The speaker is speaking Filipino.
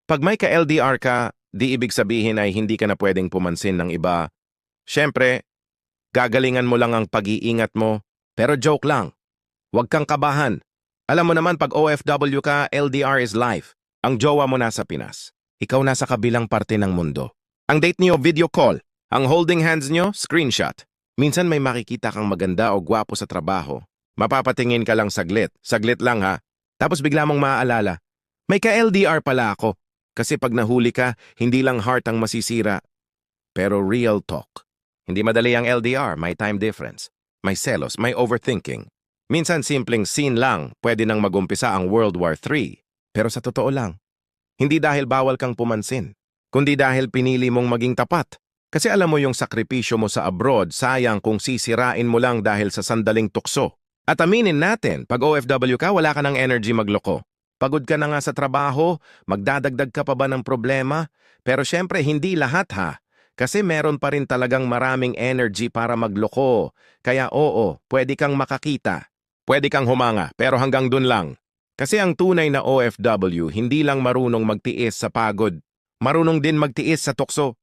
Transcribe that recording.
Pag may ka-LDR ka, di ibig sabihin ay hindi ka na pwedeng pumansin ng iba. Siyempre, gagalingan mo lang ang pag-iingat mo. Pero joke lang, huwag kang kabahan. Alam mo naman pag OFW ka, LDR is life. Ang jowa mo nasa Pinas. Ikaw nasa kabilang parte ng mundo. Ang date niyo, video call. Ang holding hands niyo, screenshot. Minsan may makikita kang maganda o gwapo sa trabaho. Mapapatingin ka lang saglit. Saglit lang ha. Tapos bigla mong maaalala. May ka-LDR pala ako. Kasi pag nahuli ka, hindi lang heart ang masisira. Pero real talk. Hindi madali ang LDR, may time difference. May selos, may overthinking. Minsan simpleng scene lang, pwede nang magumpisa ang World War III. Pero sa totoo lang, hindi dahil bawal kang pumansin, kundi dahil pinili mong maging tapat. Kasi alam mo yung sakripisyo mo sa abroad, sayang kung sisirain mo lang dahil sa sandaling tukso. At aminin natin, pag OFW ka, wala ka ng energy magloko. Pagod ka na nga sa trabaho, magdadagdag ka pa ba ng problema? Pero syempre, hindi lahat ha. Kasi meron pa rin talagang maraming energy para magloko. Kaya oo, pwede kang makakita. Pwede kang humanga, pero hanggang dun lang. Kasi ang tunay na OFW, hindi lang marunong magtiis sa pagod. Marunong din magtiis sa tukso.